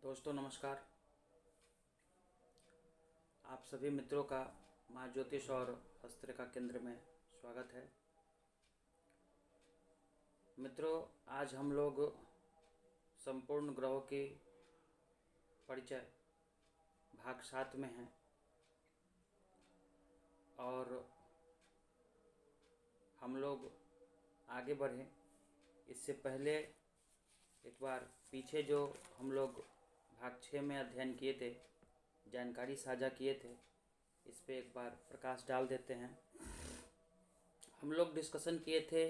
दोस्तों नमस्कार। आप सभी मित्रों का माँ ज्योतिष और हस्तरेखा केंद्र में स्वागत है। मित्रों, आज हम लोग संपूर्ण ग्रहों की परिचय भाग 7 में हैं और हम लोग आगे बढ़ें इससे पहले एक बार पीछे जो हम लोग भाग 6 में अध्ययन किए थे, जानकारी साझा किए थे, इस पे एक बार प्रकाश डाल देते हैं। हम लोग डिस्कशन किए थे,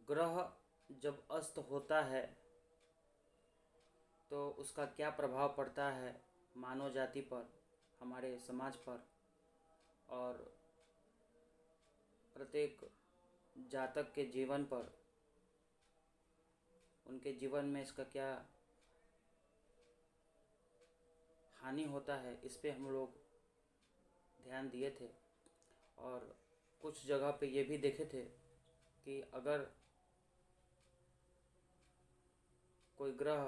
ग्रह जब अस्त होता है तो उसका क्या प्रभाव पड़ता है मानव जाति पर, हमारे समाज पर और प्रत्येक जातक के जीवन पर, उनके जीवन में इसका क्या हानि होता है, इस पे हम लोग ध्यान दिए थे। और कुछ जगह पे ये भी देखे थे कि अगर कोई ग्रह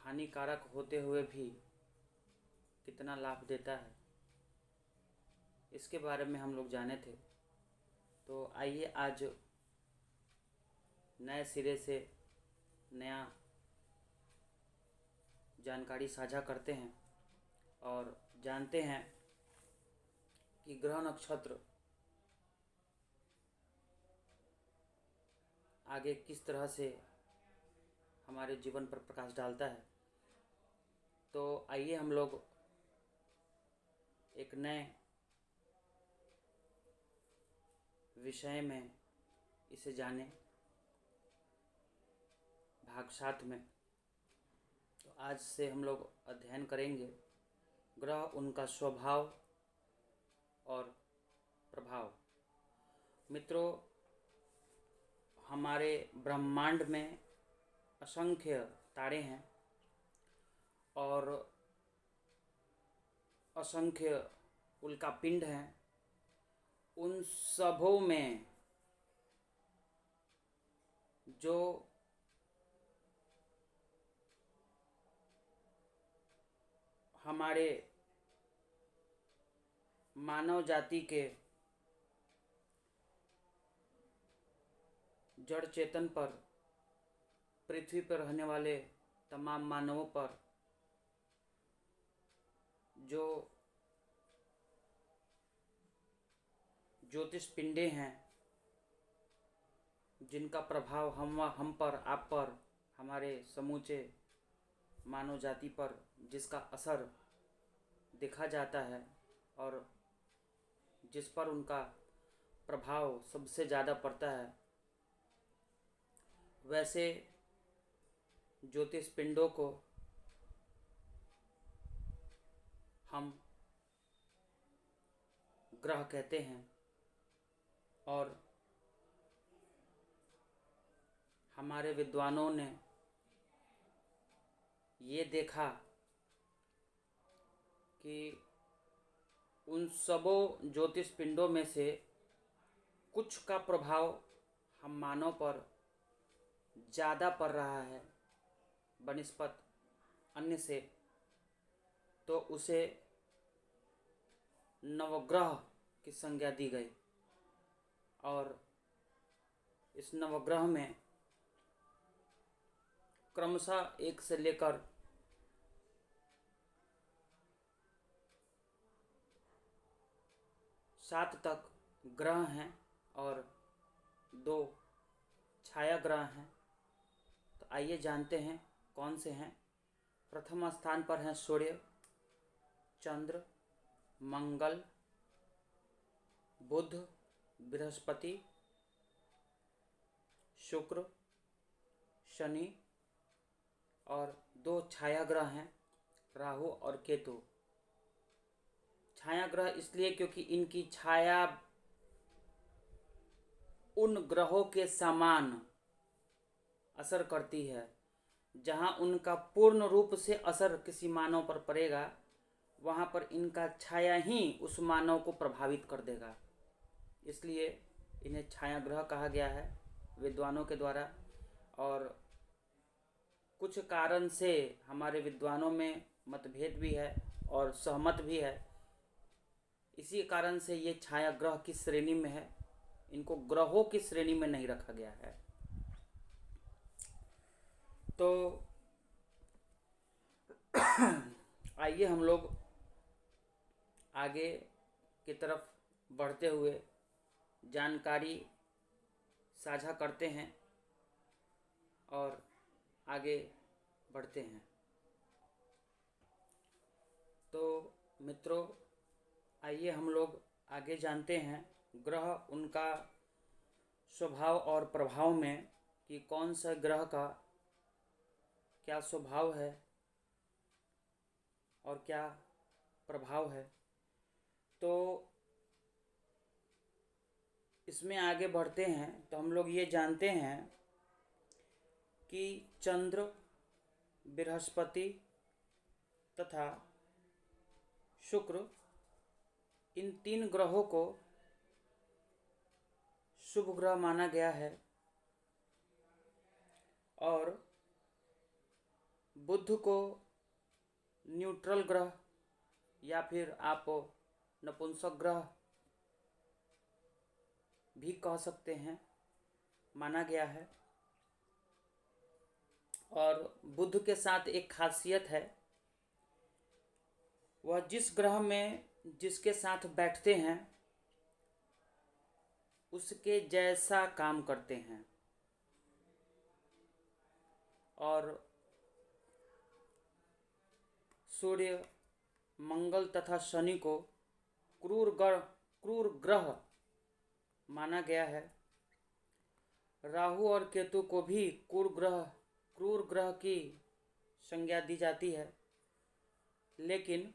हानिकारक होते हुए भी कितना लाभ देता है, इसके बारे में हम लोग जाने थे। तो आइए आज नए सिरे से नया जानकारी साझा करते हैं और जानते हैं कि ग्रह नक्षत्र आगे किस तरह से हमारे जीवन पर प्रकाश डालता है। तो आइए हम लोग एक नए विषय में इसे जानें भाग 7 में। तो आज से हम लोग अध्ययन करेंगे ग्रह, उनका स्वभाव और प्रभाव। मित्रों, हमारे ब्रह्मांड में असंख्य तारे हैं और असंख्य उल्कापिंड हैं। उन सबों में जो हमारे मानव जाति के जड़ चेतन पर, पृथ्वी पर रहने वाले तमाम मानवों पर जो ज्योतिष पिंडे हैं, जिनका प्रभाव हम पर, आप पर, हमारे समूचे मानव जाति पर जिसका असर देखा जाता है और जिस पर उनका प्रभाव सबसे ज़्यादा पड़ता है, वैसे ज्योतिष पिंडों को हम ग्रह कहते हैं। और हमारे विद्वानों ने ये देखा कि उन सबों ज्योतिष पिंडों में से कुछ का प्रभाव हम मानव पर ज़्यादा पड़ रहा है बनिस्पत अन्य से, तो उसे नवग्रह की संज्ञा दी गई। और इस नवग्रह में क्रमशः 1 से लेकर 7 तक ग्रह हैं और 2 छाया ग्रह हैं। तो आइए जानते हैं कौन से हैं। प्रथम स्थान पर हैं सूर्य, चंद्र, मंगल, बुध, बृहस्पति, शुक्र, शनि और 2 छाया ग्रह हैं राहु और केतु। छाया ग्रह इसलिए क्योंकि इनकी छाया उन ग्रहों के समान असर करती है। जहाँ उनका पूर्ण रूप से असर किसी मानव पर पड़ेगा, वहाँ पर इनका छाया ही उस मानव को प्रभावित कर देगा। इसलिए इन्हें छाया ग्रह कहा गया है विद्वानों के द्वारा। और कुछ कारण से हमारे विद्वानों में मतभेद भी है और सहमत भी है। इसी कारण से ये छाया ग्रह किस श्रेणी में है, इनको ग्रहों की श्रेणी में नहीं रखा गया है। तो आइए हम लोग आगे की तरफ बढ़ते हुए जानकारी साझा करते हैं और आगे बढ़ते हैं। तो मित्रों, आइए हम लोग आगे जानते हैं ग्रह, उनका स्वभाव और प्रभाव में कि कौन सा ग्रह का क्या स्वभाव है और क्या प्रभाव है। तो इसमें आगे बढ़ते हैं तो हम लोग ये जानते हैं कि चंद्र, बृहस्पति तथा शुक्र, इन 3 ग्रहों को शुभ ग्रह माना गया है और बुध को न्यूट्रल ग्रह या फिर आप नपुंसक ग्रह भी कह सकते हैं, माना गया है। और बुध के साथ एक खासियत है, वह जिस ग्रह में जिसके साथ बैठते हैं उसके जैसा काम करते हैं। और सूर्य, मंगल तथा शनि को क्रूर ग्रह माना गया है। राहु और केतु को भी क्रूर ग्रह की संज्ञा दी जाती है। लेकिन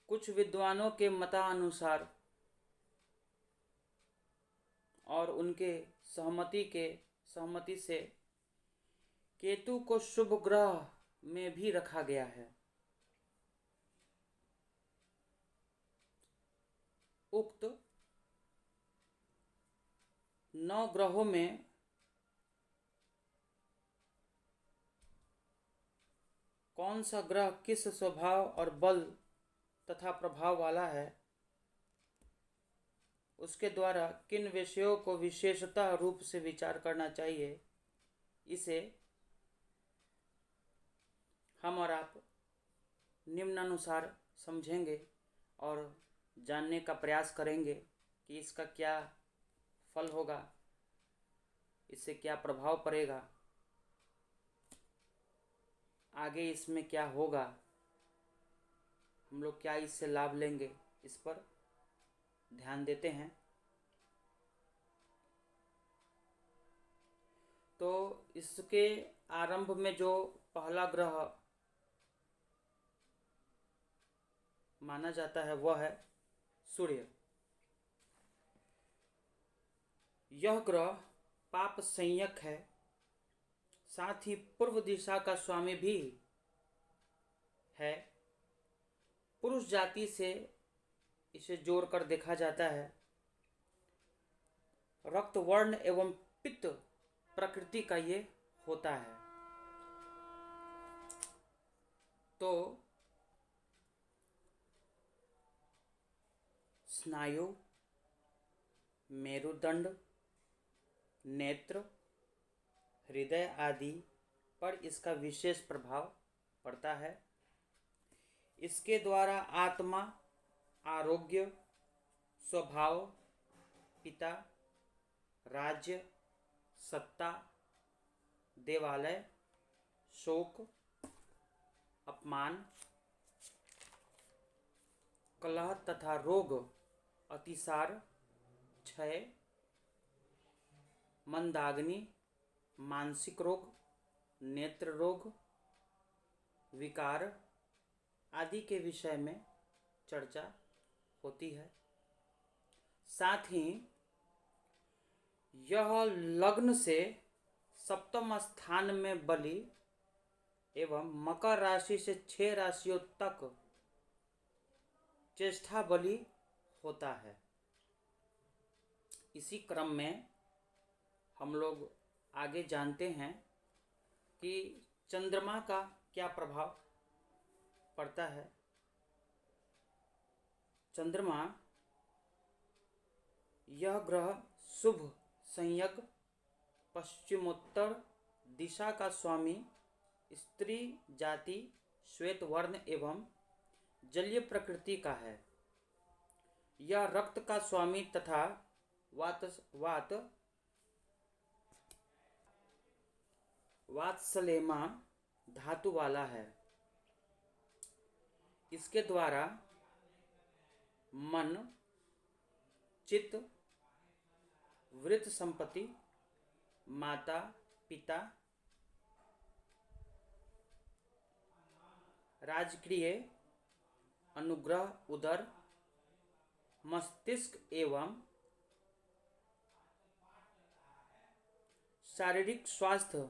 कुछ विद्वानों के मतानुसार और उनके सहमति से केतु को शुभ ग्रह में भी रखा गया है। उक्त 9 ग्रहों में कौन सा ग्रह किस स्वभाव और बल तथा प्रभाव वाला है, उसके द्वारा किन विषयों को विशेषतः रूप से विचार करना चाहिए, इसे हम और आप निम्नानुसार समझेंगे और जानने का प्रयास करेंगे कि इसका क्या फल होगा, इससे क्या प्रभाव पड़ेगा, आगे इसमें क्या होगा, हम लोग क्या इससे लाभ लेंगे, इस पर ध्यान देते हैं। तो इसके आरंभ में जो पहला ग्रह माना जाता है वह है सूर्य। यह ग्रह पाप संयक है, साथ ही पूर्व दिशा का स्वामी भी है। पुरुष जाति से इसे जोड़कर देखा जाता है। रक्त वर्ण एवं पित्त प्रकृति का ये होता है। तो स्नायु, मेरुदंड, नेत्र, हृदय आदि पर इसका विशेष प्रभाव पड़ता है। इसके द्वारा आत्मा, आरोग्य, स्वभाव, पिता, राज्य, सत्ता, देवालय, शोक, अपमान, कलह तथा रोग, अतिसार, क्षय, मंदाग्नि, मानसिक रोग, नेत्र रोग, विकार आदि के विषय में चर्चा होती है। साथ ही यह लग्न से सप्तम स्थान में बलि एवं मकर राशि से 6 राशियों तक ज्येष्ठा बलि होता है। इसी क्रम में हम लोग आगे जानते हैं कि चंद्रमा का क्या प्रभाव पड़ता है। चंद्रमा यह ग्रह शुभ संयोग पश्चिमोत्तर दिशा का स्वामी, स्त्री जाति, श्वेत वर्ण एवं जलीय प्रकृति का है। यह रक्त का स्वामी तथा वात्सलेमा धातु वाला है। इसके द्वारा मन, चित्त, वृत्त संपत्ति, माता पिता, राजक्रिय, अनुग्रह, उदर, मस्तिष्क एवं शारीरिक स्वास्थ्य,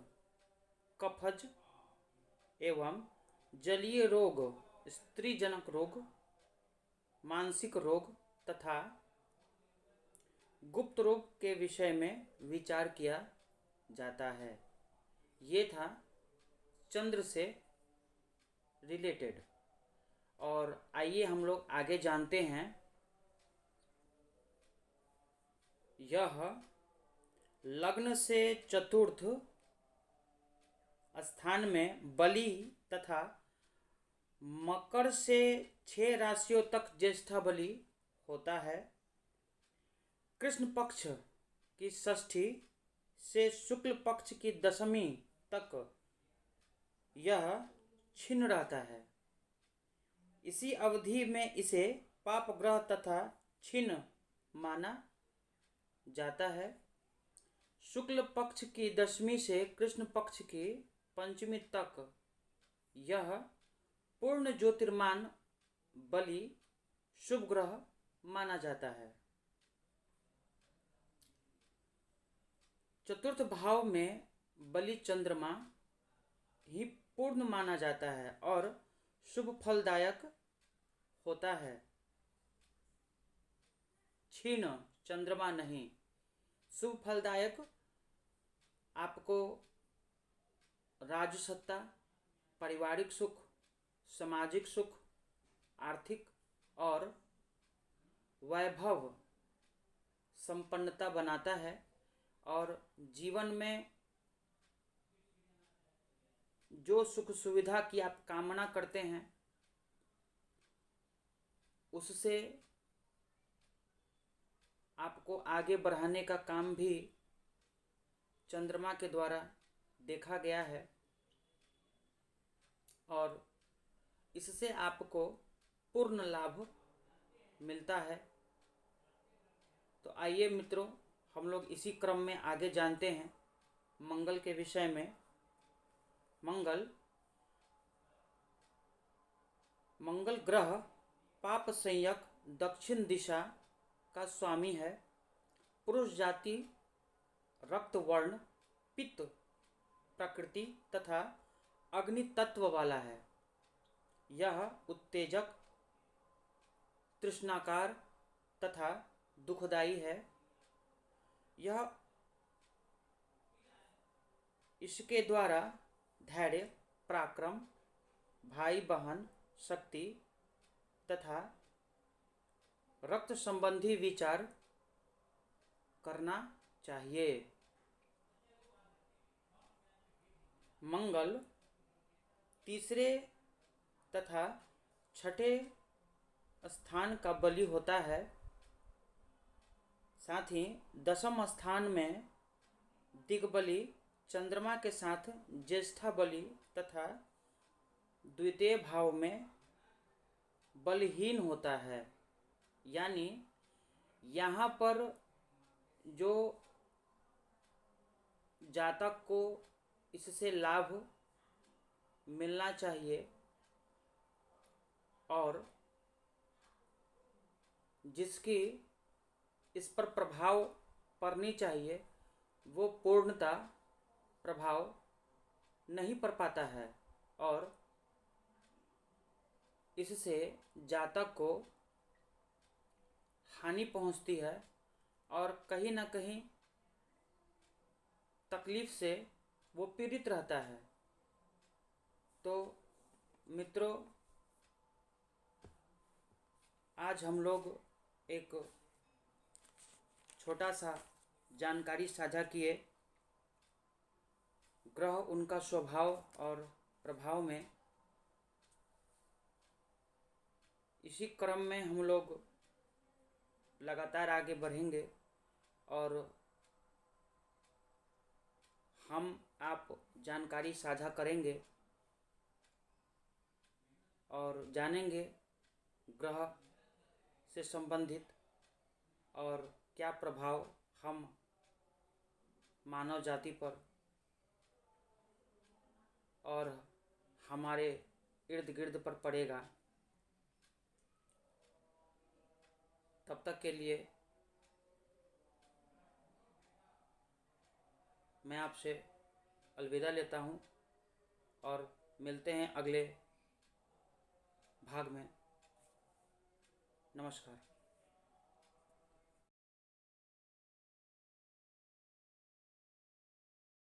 कफज एवं जलीय रोग, स्त्रीजनक रोग, मानसिक रोग तथा गुप्त रोग के विषय में विचार किया जाता है। ये था चंद्र से रिलेटेड। और आइए हम लोग आगे जानते हैं। यह लग्न से चतुर्थ स्थान में बलि तथा मकर से 6 राशियों तक ज्येष्ठा बलि होता है। कृष्ण पक्ष की षष्ठी से शुक्ल पक्ष की दशमी तक यह छिन्न रहता है। इसी अवधि में इसे पाप ग्रह तथा छिन्न माना जाता है। शुक्ल पक्ष की दशमी से कृष्ण पक्ष की पंचमी तक यह पूर्ण ज्योतिर्मान बलि शुभ ग्रह माना जाता है। चतुर्थ भाव में बलि चंद्रमा ही पूर्ण माना जाता है और शुभ फलदायक होता है। क्षीण चंद्रमा नहीं। शुभ फलदायक आपको राजसत्ता, पारिवारिक सुख, सामाजिक सुख, आर्थिक और वैभव संपन्नता बनाता है और जीवन में जो सुख सुविधा की आप कामना करते हैं उससे आपको आगे बढ़ाने का काम भी चंद्रमा के द्वारा देखा गया है और इससे आपको पूर्ण लाभ मिलता है। तो आइए मित्रों, हम लोग इसी क्रम में आगे जानते हैं मंगल के विषय में। मंगल ग्रह पाप संयोग दक्षिण दिशा का स्वामी है। पुरुष जाति, रक्त वर्ण, पित्त प्रकृति तथा अग्नि तत्व वाला है। यह उत्तेजक, तृष्णाकार तथा दुखदाई है। यह इसके द्वारा धैर्य, पराक्रम, भाई बहन, शक्ति तथा रक्त संबंधी विचार करना चाहिए। मंगल तीसरे तथा छठे स्थान का बलि होता है। साथ ही दशम स्थान में दिग्बली चंद्रमा के साथ ज्येष्ठा बलि तथा द्वितीय भाव में बलहीन होता है। यानी यहाँ पर जो जातक को इससे लाभ मिलना चाहिए और जिसकी इस पर प्रभाव पड़नी चाहिए वो पूर्णता प्रभाव नहीं पड़ पाता है और इससे जातक को हानि पहुंचती है और कहीं ना कहीं तकलीफ से वो पीड़ित रहता है। तो मित्रों, आज हम लोग एक छोटा सा जानकारी साझा किए ग्रह, उनका स्वभाव और प्रभाव में। इसी क्रम में हम लोग लगातार आगे बढ़ेंगे और हम आप जानकारी साझा करेंगे और जानेंगे ग्रह से संबंधित और क्या प्रभाव हम मानव जाति पर और हमारे इर्द गिर्द पर पड़ेगा। तब तक के लिए मैं आपसे अलविदा लेता हूँ और मिलते हैं अगले भाग में। नमस्कार।